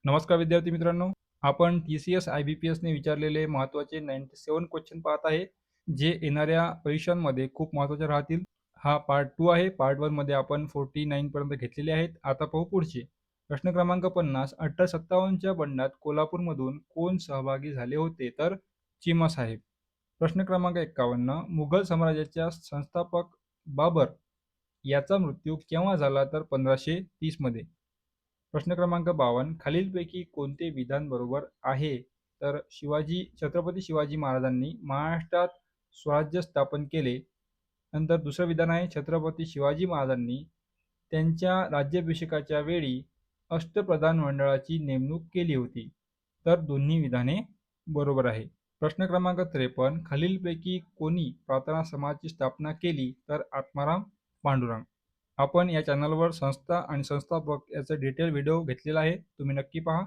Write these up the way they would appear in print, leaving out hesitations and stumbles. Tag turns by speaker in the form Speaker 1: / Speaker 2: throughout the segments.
Speaker 1: नमस्कार विद्यार्थी मित्रांनो. आपण TCS IBPSने विचारलेले महत्त्वाचे 97 क्वेश्चन पाहत आहे, जे येणाऱ्या परीक्षांमध्ये खूप महत्त्वाचे राहतील. हा पार्ट 2 आहे. पार्ट 1 मध्ये आपण 49 पर्यंत घेतलेले आहेत. आता पाहू पुढचे. प्रश्न क्रमांक 50. 1857च्या बंडात कोल्हापूरमधून कोण सहभागी झाले होते? तर चिमासाहेब. प्रश्न क्रमांक 51. मुघल साम्राज्याच्या संस्थापक बाबर याचा मृत्यू केव्हा झाला? तर 1530 मध्ये. प्रश्न क्रमांक 52. खालीलपैकी कोणते विधान बरोबर आहे? तर छत्रपती शिवाजी महाराजांनी महाराष्ट्रात स्वराज्य स्थापन केले. नंतर दुसरं विधान आहे, छत्रपती शिवाजी महाराजांनी त्यांच्या राज्याभिषेकाच्या वेळी अष्टप्रधान मंडळाची नेमणूक केली होती. तर दोन्ही विधाने बरोबर आहे. प्रश्न क्रमांक 53. खालीलपैकी कोणी प्रार्थना समाजाची स्थापना केली? तर आत्माराम पांडुरंग. आपण या चॅनलवर संस्था आणि संस्थापक याचा डिटेल व्हिडिओ घेतलेला आहे, तुम्ही नक्की पहा.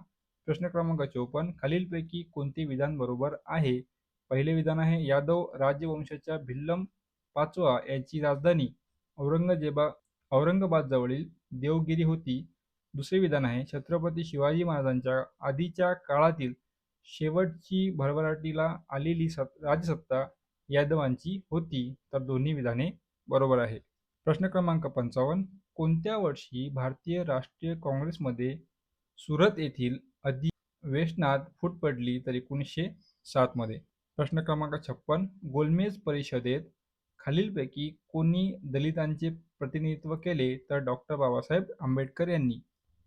Speaker 1: प्रश्न क्रमांक 54. खालीलपैकी कोणते विधान बरोबर आहे? पहिले विधान आहे, यादव राजवंशाच्या भिल्लम पाचवा यांची राजधानी औरंगाबादजवळील देवगिरी होती. दुसरे विधान आहे, छत्रपती शिवाजी महाराजांच्या आधीच्या काळातील शेवटची भरभराटीला आलेली राजसत्ता यादवांची होती. तर दोन्ही विधाने बरोबर आहे. प्रश्न क्रमांक 55. कोणत्या वर्षी भारतीय राष्ट्रीय काँग्रेसमध्ये सुरत येथील अधिवेशनात फूट पडली? तर 1907 मध्ये. प्रश्न क्रमांक 56. गोलमेज परिषदेत खालीलपैकी कोणी दलितांचे प्रतिनिधित्व केले? तर डॉक्टर बाबासाहेब आंबेडकर यांनी.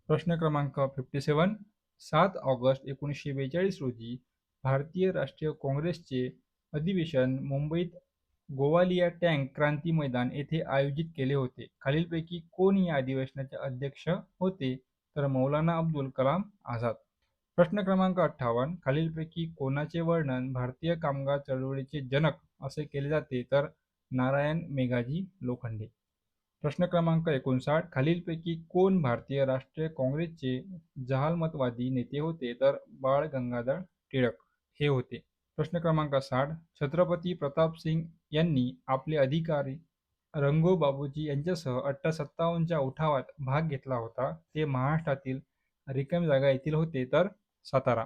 Speaker 1: प्रश्न क्रमांक 57. 7 ऑगस्ट 1942 रोजी भारतीय राष्ट्रीय काँग्रेसचे अधिवेशन मुंबईत गोवालिया टँक क्रांती मैदान येथे आयोजित केले होते. खालीलपैकी कोण या अधिवेशनाचे अध्यक्ष होते? तर मौलाना अब्दुल कलाम आझाद. प्रश्न क्रमांक 58. खालीलपैकी कोणाचे वर्णन भारतीय कामगार चळवळीचे जनक असे केले जाते? तर नारायण मेघाजी लोखंडे. प्रश्न क्रमांक 59. खालीलपैकी कोण भारतीय राष्ट्रीय काँग्रेसचे जहालमतवादी नेते होते? तर बाळ गंगाधर टिळक हे होते. प्रश्न क्रमांक 60. छत्रपती प्रतापसिंग यांनी आपले अधिकारी रंगो बाबूजी यांच्यासह 1857च्या उठावात भाग घेतला होता. ते महाराष्ट्रातील रिकाम्या जागा येथील होते. तर सातारा.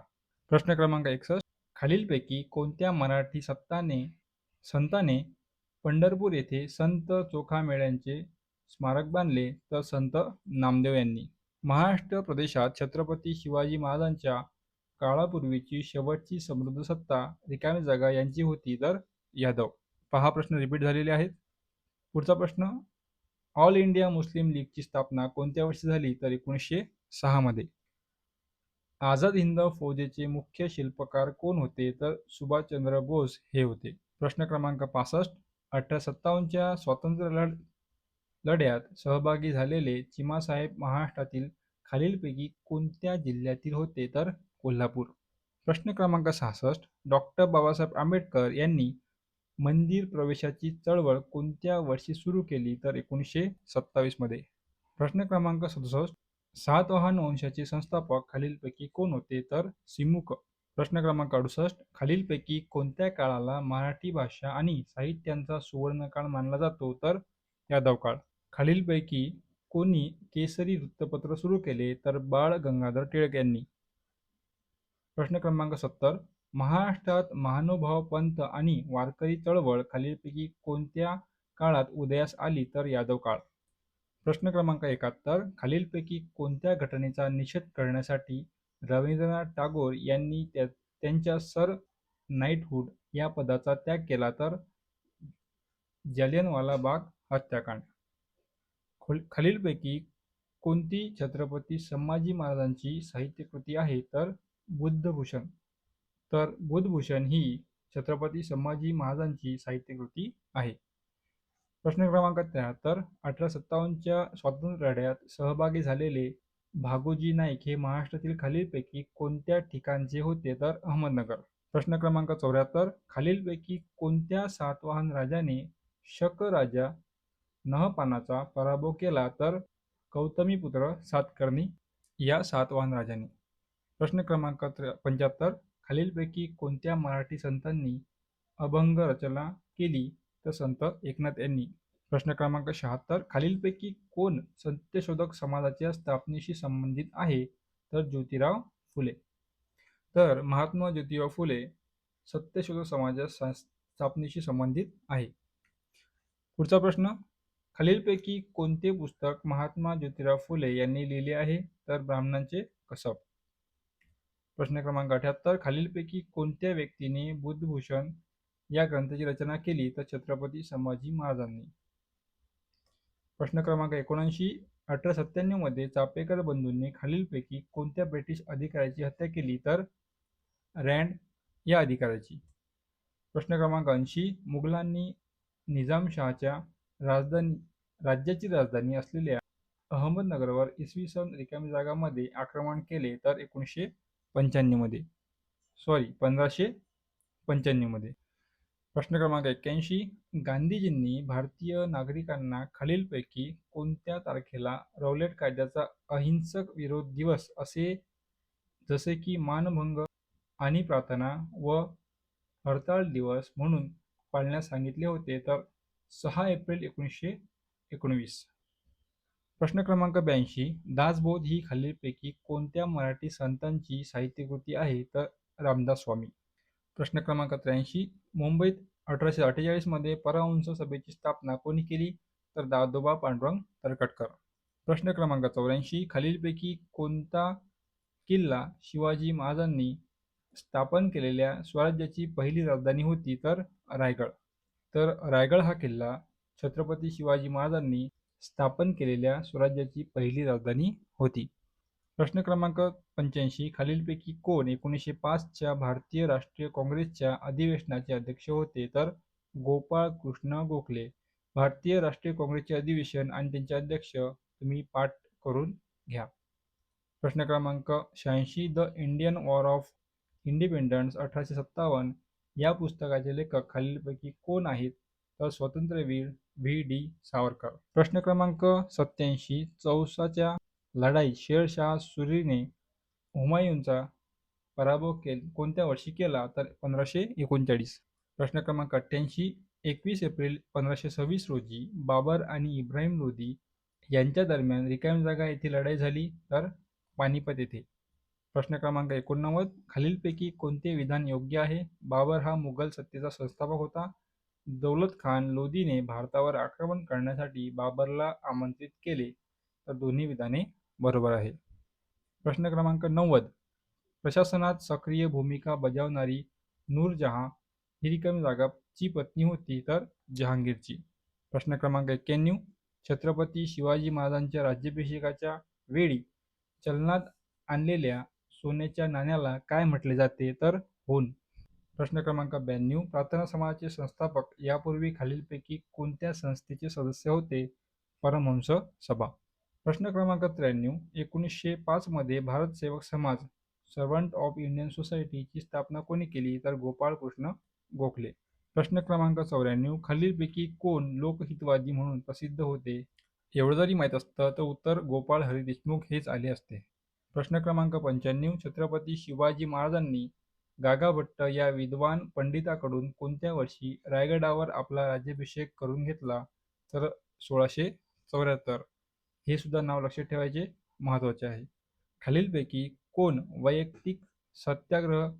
Speaker 1: प्रश्न क्रमांक 61. खालीलपैकी कोणत्या मराठी संताने पंढरपूर येथे संत चोखामेळ्यांचे स्मारक बांधले? तर संत नामदेव यांनी. महाराष्ट्र प्रदेशात छत्रपती शिवाजी महाराजांच्या काळापूर्वीची शेवटची समृद्ध सत्ता रिकाम्या जागा यांची होती? तर यादव. पहा, प्रश्न रिपीट झालेले आहेत. पुढचा प्रश्न. ऑल इंडिया मुस्लिम लीगची स्थापना कोणत्या वर्षी झाली? तर 1906 मध्ये. आझाद हिंद फौजेचे मुख्य शिल्पकार कोण होते? तर सुभाषचंद्र बोस हे होते. प्रश्न क्रमांक 65. 1857च्या स्वातंत्र्य लढ्यात सहभागी झालेले चिमासाहेब महाराष्ट्रातील खालीलपैकी कोणत्या जिल्ह्यातील होते? तर कोल्हापूर. प्रश्न क्रमांक 66. डॉक्टर बाबासाहेब आंबेडकर यांनी मंदिर प्रवेशाची चळवळ कोणत्या वर्षी सुरू केली? तर 1927 मध्ये. प्रश्न क्रमांक 67. सातवाहन वंशाचे संस्थापक खालीलपैकी कोण होते? तर सिमुक. प्रश्न क्रमांक 68. खालीलपैकी कोणत्या काळाला मराठी भाषा आणि साहित्याचा सुवर्णकाळ मानला जातो? तर यादव काळ. खालीलपैकी कोणी केसरी वृत्तपत्र सुरू केले? तर बाळ गंगाधर टिळक यांनी. प्रश्न क्रमांक 70. महाराष्ट्रात महानुभाव पंथ आणि वारकरी चळवळ खालीलपैकी कोणत्या काळात उदयास आली? तर यादव काळ. प्रश्न क्रमांक 71. खालीलपैकी कोणत्या घटनेचा निषेध करण्यासाठी रवींद्रनाथ टागोर यांनी त्यांच्या सर नाईटहूड या पदाचा त्याग केला? तर जालियनवाला बाग हत्याकांड. खालीलपैकी कोणती छत्रपती संभाजी महाराजांची साहित्यकृती आहे? तर बुद्धभूषण. तर बुद्धभूषण ही छत्रपती संभाजी महाराजांची साहित्यकृती आहे. प्रश्न क्रमांक 73. 1857च्या स्वातंत्र्य लढ्यात सहभागी झालेले भागोजी नाईक हे महाराष्ट्रातील खालीलपैकी कोणत्या ठिकाणचे होते? तर अहमदनगर. प्रश्न क्रमांक 74. खालीलपैकी कोणत्या सातवाहन राजाने शक राजा नहपानाचा पराभव केला? तर गौतमीपुत्र सातकर्णी या सातवाहन राजाने. प्रश्न क्रमांक 75. खालीलपैकी कोणत्या मराठी संतांनी अभंग रचना केली? तर संत एकनाथ यांनी. प्रश्न क्रमांक 76. खालीलपैकी कोण सत्यशोधक समाजाच्या स्थापनेशी संबंधित आहे? तर ज्योतिराव फुले. तर महात्मा ज्योतिबा फुले सत्यशोधक समाजाच्या स्थापनेशी संबंधित आहे. पुढचा प्रश्न, खालीलपैकी कोणते पुस्तक महात्मा ज्योतिराव फुले यांनी लिहिले आहे? तर ब्राह्मणांचे कसब. प्रश्न क्रमांक 78, खालीलपैकी कोणत्या व्यक्तीने बुद्धभूषण या ग्रंथाची रचना केली? तर छत्रपती संभाजी महाराजांनी. प्रश्न क्रमांक 79, 1897 मध्ये चापेकर बंधूंनी खालीलपैकी कोणत्या ब्रिटिश अधिकाऱ्याची हत्या केली? तर रँड या अधिकाऱ्याची. प्रश्न क्रमांक 80, मुघलांनी निजामशहाच्या राज्याची राजधानी असलेल्या अहमदनगरवर इसवी सन रिकामी जागा मध्ये आक्रमण केले? तर 1595 मध्ये. प्रश्न क्रमांक 81, गांधीजींनी भारतीय नागरिकांना खालीलपैकी कोणत्या तारखेला रौलट कायद्याचा अहिंसक विरोध दिवस असे जसे की मानभंग आणि प्रार्थना व हरताळ दिवस म्हणून पाळण्यास सांगितले होते? तर 6 एप्रिल 1919. प्रश्न क्रमांक 82, दासबोध ही खालीलपैकी कोणत्या मराठी संतांची साहित्यकृती आहे? तर रामदास स्वामी. प्रश्न क्रमांक 83, मुंबईत 1848 मध्ये परमहंस सभेची स्थापना कोणी केली? तर दादोबा पांडुरंग तरखडकर. प्रश्न क्रमांक 84, खालीलपैकी कोणता किल्ला शिवाजी महाराजांनी स्थापन केलेल्या स्वराज्याची पहिली राजधानी होती? तर रायगड. तर रायगड हा किल्ला छत्रपती शिवाजी महाराजांनी स्थापन केलेल्या स्वराज्याची पहिली राजधानी होती. प्रश्न क्रमांक 85, खालीलपैकी कोण 1905 च्या भारतीय राष्ट्रीय काँग्रेसच्या अधिवेशनाचे अध्यक्ष होते? तर गोपाळ कृष्ण गोखले. भारतीय राष्ट्रीय काँग्रेसचे अधिवेशन आणि त्यांचे अध्यक्ष तुम्ही पाठ करून घ्या. प्रश्न क्रमांक 86, the Indian war of independence 1857 या पुस्तकाचे लेखक खालीलपैकी कोण आहेत? तर स्वातंत्र्यवीर V.D. सावरकर. प्रश्न क्रमांक 87, चौसाच्या लढाईत शेरशाह सुरीने हुमायूनचा पराभव कोणत्या वर्षी केला? तर 1539. प्रश्न क्रमांक 88, 21 एप्रिल 1526 रोजी बाबर आणि इब्राहिम लोधी यांच्या दरम्यान रिकामी जागा येथे लढाई झाली? तर पानिपत येथे. प्रश्न क्रमांक 89, खालीलपैकी कोणते विधान योग्य आहे? बाबर हा मुघल सत्तेचा संस्थापक होता. दौलत खान लोधीने भारतावर आक्रमण करण्यासाठी बाबरला आमंत्रित केले? तर दोन्ही विधाने बरोबर आहे. प्रश्न क्रमांक 90, प्रशासनात सक्रिय भूमिका बजावणारी नूरजहाँ ही रिकामी जागाची पत्नी होती? तर जहांगीरची. प्रश्न क्रमांक 91, छत्रपती शिवाजी महाराजांच्या राज्याभिषेकाच्या वेळी चलनात आणलेल्या सोन्याच्या नाण्याला काय म्हटले जाते? तर होन. प्रश्न क्रमांक 92, प्रार्थना समाजाचे संस्थापक यापूर्वी खालीलपैकी कोणत्या संस्थेचे सदस्य होते? परमहंस सभा. प्रश्न क्रमांक 93, 1905 मध्ये भारत सेवक समाज सर्वंट ऑफ इंडियन सोसायटीची स्थापना कोणी केली? तर गोपाळ कृष्ण गोखले. प्रश्न क्रमांक 94, खालीलपैकी कोण लोकहितवादी म्हणून प्रसिद्ध होते? एवढं जरी माहीत असतं तर उत्तर गोपाळ हरी देशमुख हेच आले असते. प्रश्न क्रमांक 95, छत्रपती शिवाजी महाराजांनी गागाभट्ट या विद्वान पंडिताकडून कोणत्या वर्षी रायगडावर आपला राज्याभिषेक करून घेतला? तर 1674. हे सुद्धा नाव लक्षात ठेवायचे महत्त्वाचे आहे. खालीलपैकी कोण वैयक्तिक सत्याग्रह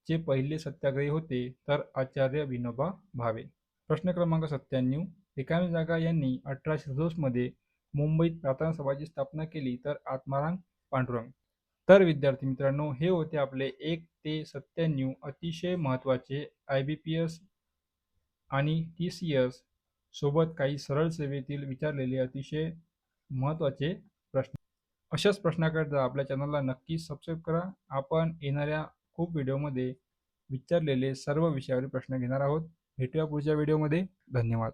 Speaker 1: चे पहिले सत्याग्रही होते? तर आचार्य विनोबा भावे. प्रश्न क्रमांक 97, रिकामी जागा यांनी 1867 मध्ये मुंबईत प्रार्थना सभाची स्थापना केली? तर आत्माराम पांडुरंग. तर विद्यार्थी मित्रांनो, हे होते आपले 1 ते 97 अतिशय महत्त्वाचे IBPS आणि TCS सोबत काही सरळ सेवेतील विचारलेले अतिशय महत्त्वाचे प्रश्न. अशाच प्रश्नाकरता आपल्या चॅनलला नक्की सबस्क्राईब करा. आपण येणाऱ्या खूप व्हिडिओमध्ये विचारलेले सर्व विषयावरील प्रश्न घेणार आहोत. भेटूया पुढच्या व्हिडिओमध्ये. धन्यवाद.